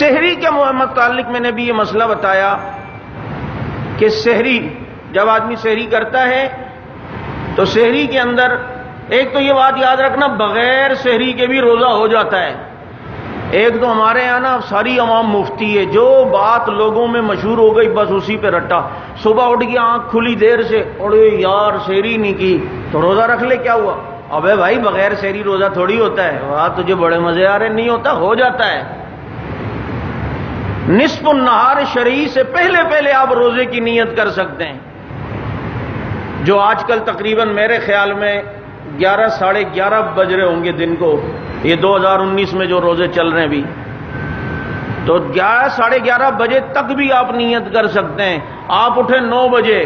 سحری کے متعلق میں نے بھی یہ مسئلہ بتایا کہ سحری جب آدمی سحری کرتا ہے تو سحری کے اندر ایک تو یہ بات یاد رکھنا بغیر سحری کے بھی روزہ ہو جاتا ہے. ایک تو ہمارے یہاں نا ساری عوام مفتی ہے، جو بات لوگوں میں مشہور ہو گئی بس اسی پہ رٹا. صبح اٹھ کے آنکھ کھلی دیر سے اڑے یار سحری نہیں کی تو روزہ رکھ لے، کیا ہوا؟ ابے بھائی بغیر سحری روزہ تھوڑی ہوتا ہے. وہاں تجھے بڑے مزے آ رہے، نہیں ہوتا، ہو جاتا ہے. نصف النہار شرعی سے پہلے آپ روزے کی نیت کر سکتے ہیں، جو آج کل تقریباً میرے خیال میں 11 ساڑھے 11 بج رہے ہوں گے دن کو، یہ 2019 میں جو روزے چل رہے ہیں بھی، تو 11 ساڑھے 11 بجے تک بھی آپ نیت کر سکتے ہیں. آپ اٹھے 9 بجے،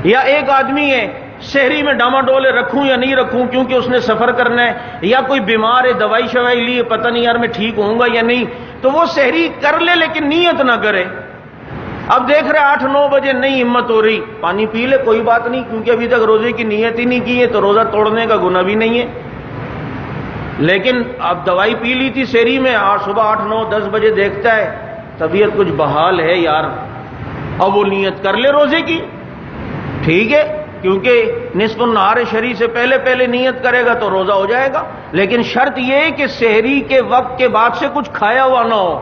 یا ایک آدمی ہے شہری میں ڈاماڈولے رکھوں یا نہیں رکھوں کیونکہ اس نے سفر کرنا ہے، یا کوئی بیمار ہے دوائی شوائی لی پتہ نہیں یار میں ٹھیک ہوں گا یا نہیں، تو وہ شہری کر لے لیکن نیت نہ کرے. اب دیکھ رہے 8-9 بجے نہیں ہمت ہو رہی، پانی پی لے کوئی بات نہیں، کیونکہ ابھی تک روزے کی نیت ہی نہیں کی ہے تو روزہ توڑنے کا گناہ بھی نہیں ہے. لیکن اب دوائی پی لی تھی شہری میں، صبح 8-9-10 بجے دیکھتا ہے طبیعت کچھ بحال ہے یار، اب وہ نیت کر لے روزے کی، ٹھیک ہے، کیونکہ نصف النہار شرعی سے پہلے نیت کرے گا تو روزہ ہو جائے گا. لیکن شرط یہ ہے کہ سحری کے وقت کے بعد سے کچھ کھایا ہوا نہ ہو.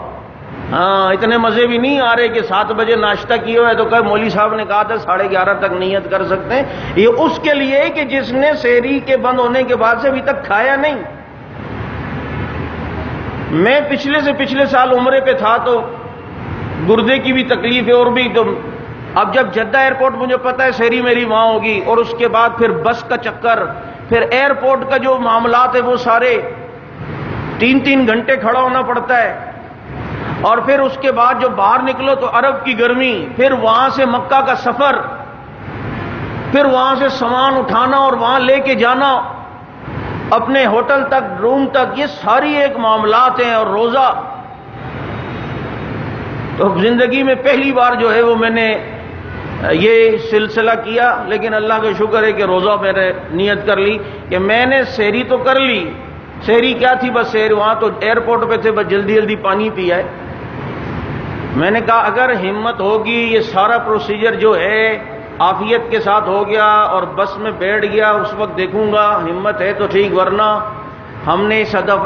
ہاں اتنے مزے بھی نہیں آ رہے کہ 7 بجے ناشتہ کیا ہوا ہے تو کہ مولوی صاحب نے کہا تھا 11:30 تک نیت کر سکتے ہیں. یہ اس کے لیے کہ جس نے سحری کے بند ہونے کے بعد سے ابھی تک کھایا نہیں. میں پچھلے سال عمرے پہ تھا تو گردے کی بھی تکلیف ہے اور بھی تو اب جب جدہ ایئرپورٹ مجھے پتا ہے سحری میری وہاں ہوگی، اور اس کے بعد پھر بس کا چکر، پھر ایئرپورٹ کا جو معاملات ہے وہ سارے 3 گھنٹے کھڑا ہونا پڑتا ہے، اور پھر اس کے بعد جو باہر نکلو تو عرب کی گرمی، پھر وہاں سے مکہ کا سفر، پھر وہاں سے سامان اٹھانا اور وہاں لے کے جانا اپنے ہوٹل تک، روم تک، یہ ساری ایک معاملات ہیں. اور روزہ تو زندگی میں پہلی بار جو ہے وہ میں نے یہ سلسلہ کیا، لیکن اللہ کا شکر ہے کہ روزہ میں نے نیت کر لی کہ میں نے سحری تو کر لی. سحری کیا تھی؟ بس سحری وہاں تو ایئرپورٹ پہ تھے، بس جلدی پانی پیا ہے. میں نے کہا اگر ہمت ہوگی یہ سارا پروسیجر جو ہے عافیت کے ساتھ ہو گیا اور بس میں بیٹھ گیا، اس وقت دیکھوں گا ہمت ہے تو ٹھیک، ورنہ ہم نے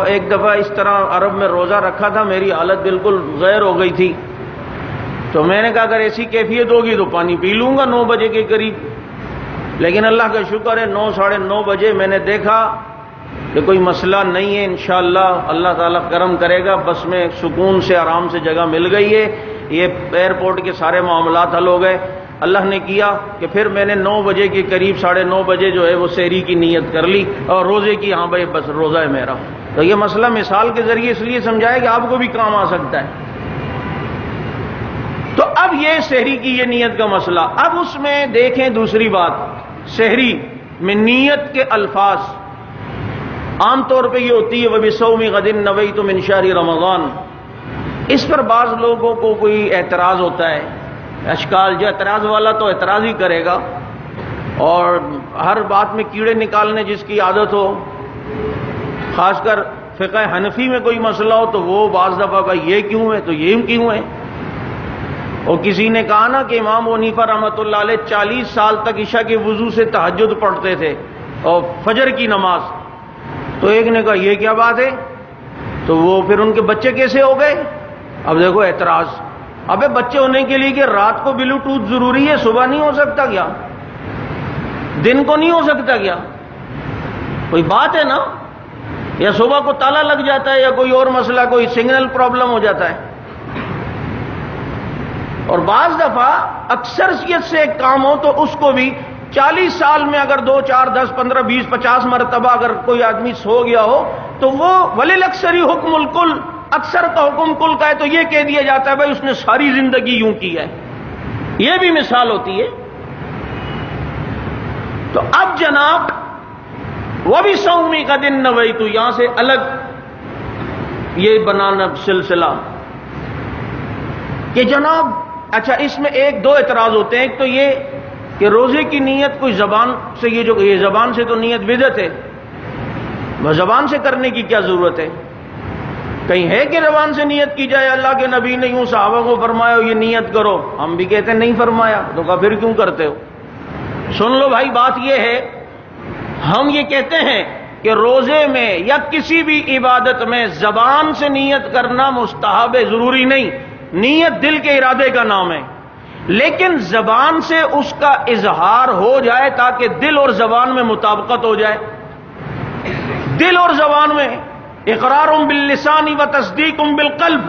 ایک دفعہ اس طرح عرب میں روزہ رکھا تھا، میری حالت بالکل غیر ہو گئی تھی. تو میں نے کہا اگر ایسی کیفیت ہوگی تو پانی پی لوں گا 9 بجے کے قریب. لیکن اللہ کا شکر ہے 9 ساڑھے 9 بجے میں نے دیکھا کہ کوئی مسئلہ نہیں ہے، انشاءاللہ اللہ تعالیٰ کرم کرے گا. بس میں سکون سے آرام سے جگہ مل گئی ہے، یہ ایئرپورٹ کے سارے معاملات حل ہو گئے. اللہ نے کیا کہ پھر میں نے 9 بجے کے قریب 9:30 بجے جو ہے وہ سحری کی نیت کر لی اور روزے کی. ہاں بھائی بس روزہ ہے میرا. تو یہ مسئلہ مثال کے ذریعے اس لیے سمجھایا کہ آپ کو بھی کام آ سکتا ہے. تو اب یہ سحری کی یہ نیت کا مسئلہ. اب اس میں دیکھیں دوسری بات، سحری میں نیت کے الفاظ عام طور پہ یہ ہوتی ہے وَبِصَوْمِ غَدٍ نَوَيْتُ مِنْ شَهْرِ رمضان. اس پر بعض لوگوں کو کوئی اعتراض ہوتا ہے، اشکال. جو اعتراض والا تو اعتراض ہی کرے گا، اور ہر بات میں کیڑے نکالنے جس کی عادت ہو، خاص کر فقہ حنفی میں کوئی مسئلہ ہو تو وہ بعض دفعہ کا یہ کیوں ہے تو یہ کیوں ہے. اور کسی نے کہا نا کہ امام حنیفہ رحمۃ اللہ علیہ 40 سال تک عشاء کے وضو سے تہجد پڑھتے تھے اور فجر کی نماز. تو ایک نے کہا یہ کیا بات ہے، تو وہ پھر ان کے بچے کیسے ہو گئے. اب دیکھو اعتراض، ابے بچے ہونے کے لیے کہ رات کو بلوٹوتھ ضروری ہے، صبح نہیں ہو سکتا کیا؟ دن کو نہیں ہو سکتا کیا؟ کوئی بات ہے نا؟ یا صبح کو تالا لگ جاتا ہے یا کوئی اور مسئلہ، کوئی سگنل پرابلم ہو جاتا ہے. اور بعض دفعہ اکثریت سے ایک کام ہو تو اس کو بھی 40 سال میں اگر 2 4 10 15 20 50 مرتبہ اگر کوئی آدمی سو گیا ہو تو وہ وَلِلْأَكْثَرِ حُكْمُ الْكُلِّ، اکثر کا حکم کل کا ہے. تو یہ کہہ دیا جاتا ہے بھائی اس نے ساری زندگی یوں کی ہے. یہ بھی مثال ہوتی ہے. تو اب جناب وَبِصَوْمِ غَدٍ نَوَيْتُ، یہاں سے الگ یہ بنانا سلسلہ کہ جناب اچھا اس میں 1-2 اعتراض ہوتے ہیں. ایک تو یہ کہ روزے کی نیت کوئی زبان سے، یہ زبان سے تو نیت بدعت ہے، زبان سے کرنے کی کیا ضرورت ہے؟ کہیں ہے کہ زبان سے نیت کی جائے؟ اللہ کے نبی نے یوں صحابہ کو فرمایا یہ نیت کرو، ہم بھی کہتے ہیں نہیں فرمایا، تو کہا پھر کیوں کرتے ہو؟ سن لو بھائی، بات یہ ہے، ہم یہ کہتے ہیں کہ روزے میں یا کسی بھی عبادت میں زبان سے نیت کرنا مستحب ہے، ضروری نہیں، نیت دل کے ارادے کا نام ہے، لیکن زبان سے اس کا اظہار ہو جائے تاکہ دل اور زبان میں مطابقت ہو جائے۔ دل اور زبان میں اقرار باللسان و تصدیق بالقلب،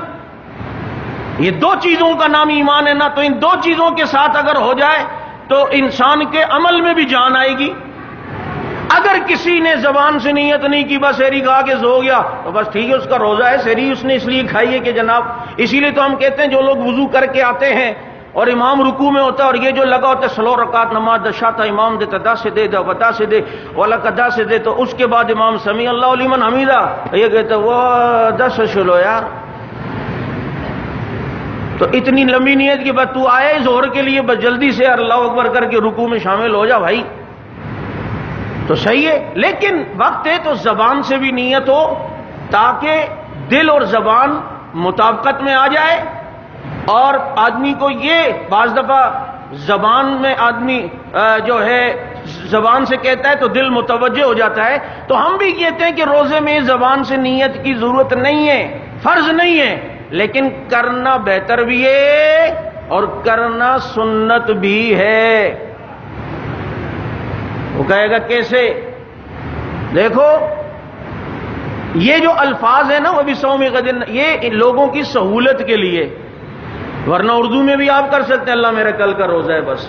یہ دو چیزوں کا نام ایمان ہے نا، تو ان دو چیزوں کے ساتھ اگر ہو جائے تو انسان کے عمل میں بھی جان آئے گی۔ اگر کسی نے زبان سے نیت نہیں کی، بس سحری کھا کے سو گیا، تو بس ٹھیک ہے، اس کا روزہ ہے، سحری اس نے اس لیے کھائی ہے کہ جناب، اسی لیے تو ہم کہتے ہیں جو لوگ وضو کر کے آتے ہیں اور امام رکوع میں ہوتا ہے اور یہ جو لگا ہوتا ہے سلو رکعت نماز دشاتا امام دے تدا سے دے ودا سے دے والا کدا سے دے، تو اس کے بعد امام سمیع اللہ لمن حمیدہ، یہ کہتے وہ 10 شلو یار، تو اتنی لمبی نیت کی بات، تو آئے ظہر کے لیے بس جلدی سے اللہ اکبر کر کے رکوع میں شامل ہو جا بھائی، تو صحیح ہے، لیکن وقت ہے تو زبان سے بھی نیت ہو تاکہ دل اور زبان مطابقت میں آ جائے۔ اور آدمی کو یہ بعض دفعہ زبان میں آدمی جو ہے زبان سے کہتا ہے تو دل متوجہ ہو جاتا ہے، تو ہم بھی کہتے ہیں کہ روزے میں زبان سے نیت کی ضرورت نہیں ہے، فرض نہیں ہے، لیکن کرنا بہتر بھی ہے اور کرنا سنت بھی ہے۔ وہ کہے گا کیسے؟ دیکھو یہ جو الفاظ ہیں نا وہ بھی صوم غد، یہ لوگوں کی سہولت کے لیے، ورنہ اردو میں بھی آپ کر سکتے ہیں اللہ میرا کل کا روزہ ہے بس،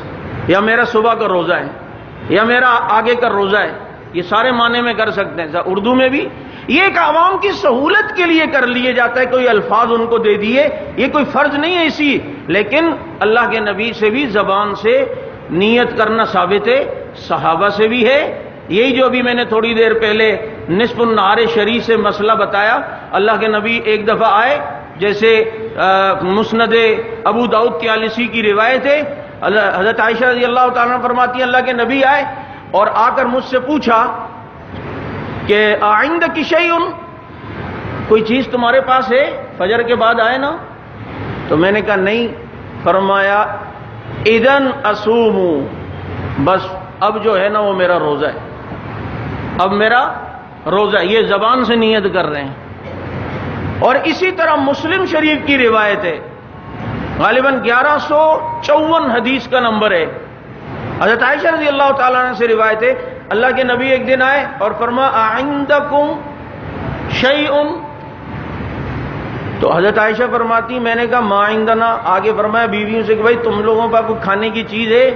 یا میرا صبح کا روزہ ہے، یا میرا آگے کا روزہ ہے، یہ سارے معنی میں کر سکتے ہیں اردو میں بھی۔ یہ ایک عوام کی سہولت کے لیے کر لیے جاتا ہے، کوئی الفاظ ان کو دے دیے، یہ کوئی فرض نہیں ہے اسی، لیکن اللہ کے نبی سے بھی زبان سے نیت کرنا ثابت ہے، صحابہ سے بھی ہے۔ یہی جو ابھی میں نے تھوڑی دیر پہلے نصف النہار شریف سے مسئلہ بتایا، اللہ کے نبی ایک دفعہ آئے، جیسے مسند ابو داؤد کی آلسی کی روایت ہے، حضرت عائشہ رضی اللہ تعالیٰ عنہ فرماتی ہیں اللہ کے نبی آئے اور آ کر مجھ سے پوچھا کہ عندک شیء، کوئی چیز تمہارے پاس ہے؟ فجر کے بعد آئے نا، تو میں نے کہا نہیں، فرمایا اذن اصوم، بس اب جو ہے نا وہ میرا روزہ ہے، اب میرا روزہ، یہ زبان سے نیت کر رہے ہیں۔ اور اسی طرح مسلم شریف کی روایت ہے، غالباً 1154 حدیث کا نمبر ہے، حضرت عائشہ رضی اللہ تعالیٰ عنہ سے روایت ہے، اللہ کے نبی ایک دن آئے اور فرمایا اعندکم شیء، تو حضرت عائشہ فرماتی میں نے کہا ما عندنا، آگے فرمایا بیویوں سے کہ بھائی تم لوگوں پر کوئی کھانے کی چیز ہے؟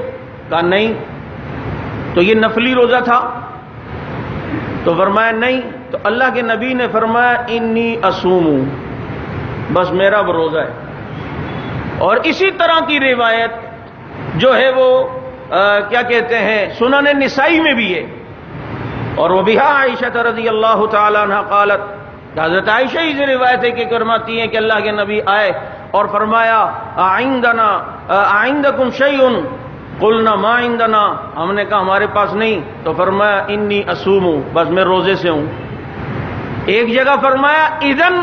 کہا نہیں، تو یہ نفلی روزہ تھا، تو فرمایا نہیں، تو اللہ کے نبی نے فرمایا انی اصوم، بس میرا روزہ ہے۔ اور اسی طرح کی روایت جو ہے وہ کیا کہتے ہیں سنن نسائی میں بھی ہے، اور وہ بھی عائشہ رضی اللہ تعالی عنہ قالت، حضرت عائشہ ہی سے روایت ہے کہ فرماتی ہیں کہ اللہ کے نبی آئے اور فرمایا اعندکم شیء، قلنا ما عندنا، ہم نے کہا ہمارے پاس نہیں، تو فرمایا انی اصوم، بس میں روزے سے ہوں۔ ایک جگہ فرمایا اذن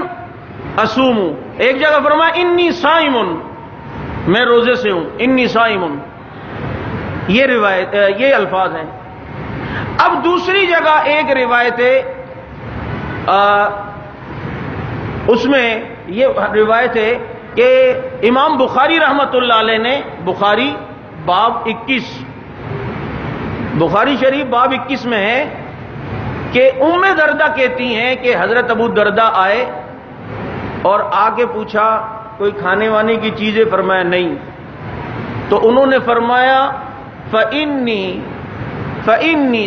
اصوم، ایک جگہ فرمایا انی صائم، میں روزے سے ہوں، انی صائم، یہ روایت یہ الفاظ ہیں۔ اب دوسری جگہ ایک روایت ہے، اس میں یہ روایت ہے کہ امام بخاری رحمت اللہ علیہ نے، بخاری باب 21، بخاری شریف باب 21 میں ہے کہ ام دردہ کہتی ہیں کہ حضرت ابو دردہ آئے اور آ کے پوچھا کوئی کھانے وانے کی چیزیں؟ فرمایا نہیں، تو انہوں نے فرمایا فإنی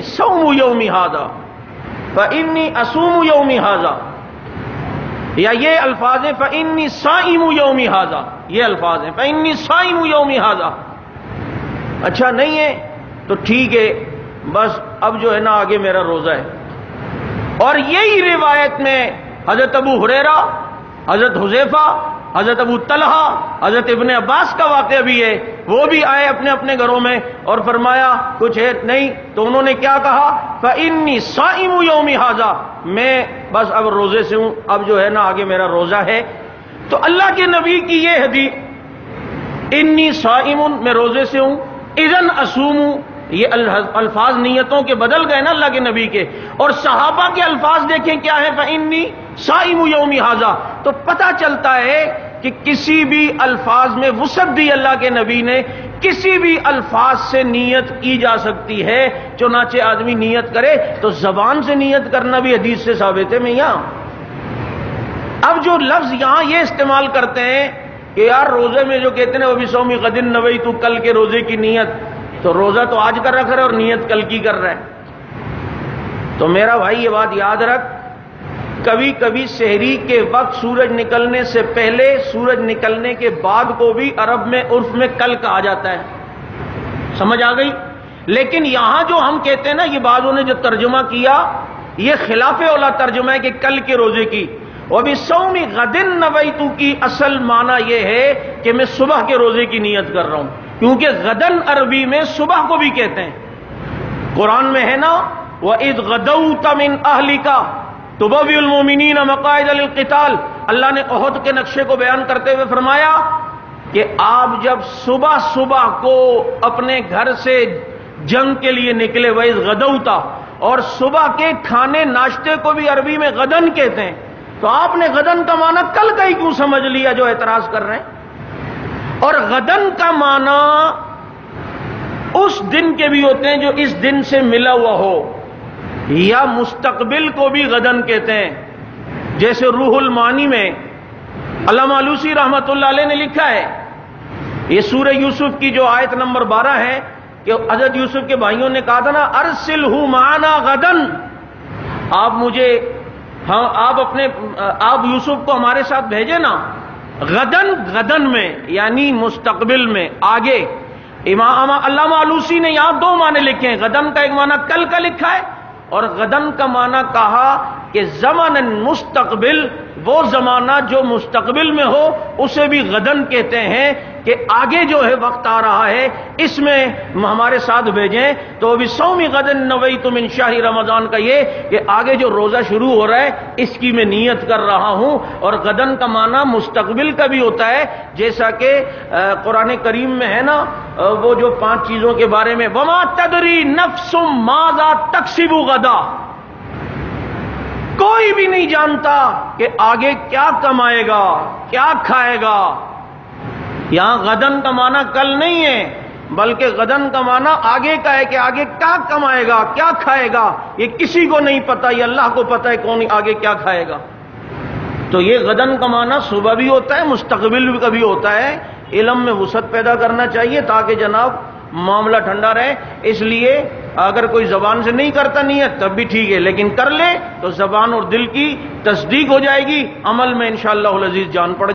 صوم یوم ھذا، فإنی اصوم یوم ھذا، یا یہ الفاظ ہیں فإنی صائم یوم ھذا، یہ الفاظ ہیں فإنی صائم یوم ھذا۔ اچھا نہیں ہے تو ٹھیک ہے، بس اب جو ہے نا آگے میرا روزہ ہے۔ اور یہی روایت میں حضرت ابو ہریرہ، حضرت حذیفہ حضرت ابو طلحہ، حضرت ابن عباس کا واقعہ بھی ہے، وہ بھی آئے اپنے اپنے گھروں میں اور فرمایا کچھ ہے نہیں، تو انہوں نے کیا کہا؟ فَإِنِّي صَائِمُ يَوْمِ هَذَا، میں بس اب روزے سے ہوں، اب جو ہے نا آگے میرا روزہ ہے۔ تو اللہ کے نبی کی یہ حدیث انی صائم، میں روزے سے ہوں، اذن اصوم، یہ الفاظ نیتوں کے بدل گئے نا اللہ کے نبی کے، اور صحابہ کے الفاظ دیکھیں کیا ہے، فإنی صائم یوم ھذا، تو پتہ چلتا ہے کہ کسی بھی الفاظ میں وسعت دی اللہ کے نبی نے، کسی بھی الفاظ سے نیت کی جا سکتی ہے، چنانچہ آدمی نیت کرے تو زبان سے نیت کرنا بھی حدیث سے ثابت ہے میاں۔ اب جو لفظ یہاں یہ استعمال کرتے ہیں کہ یار روزے میں جو کہتے ہیں وہ بھی سومی غدن نوئی، تو کل کے روزے کی نیت، تو روزہ تو آج کا رکھ رہا ہے اور نیت کل کی کر رہا ہے۔ تو میرا بھائی یہ بات یاد رکھ، کبھی کبھی سحری کے وقت سورج نکلنے سے پہلے، سورج نکلنے کے بعد کو بھی عرب میں عرف میں کل کہا جاتا ہے، سمجھ آ گئی؟ لیکن یہاں جو ہم کہتے ہیں نا، یہ بعضوں نے جو ترجمہ کیا یہ خلاف اولا ترجمہ ہے کہ کل کے روزے کی، وَبِصَوْمِ غَدٍ نَوَيْتُ کی اصل معنی یہ ہے کہ میں صبح کے روزے کی نیت کر رہا ہوں، کیونکہ غدن عربی میں صبح کو بھی کہتے ہیں۔ قرآن میں ہے نا وَإِذْ غَدَوْتَ مِنْ أَهْلِكَ تُبَوِّئُ الْمُؤْمِنِينَ مَقَاعِدَ لِلْقِتَالِ، اللہ نے احد کے نقشے کو بیان کرتے ہوئے فرمایا کہ آپ جب صبح صبح کو اپنے گھر سے جنگ کے لیے نکلے، وَإِذْ غَدَوْتَ، اور صبح کے کھانے ناشتے کو بھی عربی میں غدن کہتے ہیں، تو آپ نے غدن کا معنی کل کا ہی کیوں سمجھ لیا جو اعتراض کر رہے ہیں؟ اور غدن کا معنی اس دن کے بھی ہوتے ہیں جو اس دن سے ملا ہوا ہو، یا مستقبل کو بھی غدن کہتے ہیں، جیسے روح المعانی میں علامہ علوسی رحمۃ اللہ علیہ نے لکھا ہے، یہ سورہ یوسف کی جو آیت نمبر 12 ہے کہ حضرت یوسف کے بھائیوں نے کہا تھا نا ارسلہ معنا غدن، آپ مجھے آپ یوسف کو ہمارے ساتھ بھیجے نا، غدن میں یعنی مستقبل میں آگے۔ امام علامہ علوسی نے یہاں دو معنی لکھے ہیں، غدن کا ایک معنی کل کا لکھا ہے، اور غدن کا معنی کہا کہ زمن مستقبل، وہ زمانہ جو مستقبل میں ہو اسے بھی غدن کہتے ہیں، کہ آگے جو ہے وقت آ رہا ہے اس میں ہمارے ساتھ بھیجیں۔ تو ابھی سومی غدن نویت من شہر رمضان کا یہ کہ آگے جو روزہ شروع ہو رہا ہے اس کی میں نیت کر رہا ہوں۔ اور غدن کا معنی مستقبل کا بھی ہوتا ہے، جیسا کہ قرآن کریم میں ہے نا وہ جو 5 چیزوں کے بارے میں وما تدری نفس ماذا تکسب غدا، کوئی بھی نہیں جانتا کہ آگے کیا کمائے گا، کیا کھائے گا۔ یہاں غدن کا معنی کل نہیں ہے، بلکہ غدن کا معنی آگے کا ہے کہ آگے کیا کمائے گا، کیا کھائے گا، یہ کسی کو نہیں پتا، یہ اللہ کو پتا ہے کون آگے کیا کھائے گا۔ تو یہ غدن کا معنی صبح بھی ہوتا ہے، مستقبل کا بھی ہوتا ہے۔ علم میں وسعت پیدا کرنا چاہیے تاکہ جناب معاملہ ٹھنڈا رہے۔ اس لیے اگر کوئی زبان سے نہیں کرتا نیت تب بھی ٹھیک ہے، لیکن کر لے تو زبان اور دل کی تصدیق ہو جائے گی، عمل میں انشاءاللہ العزیز جان پڑ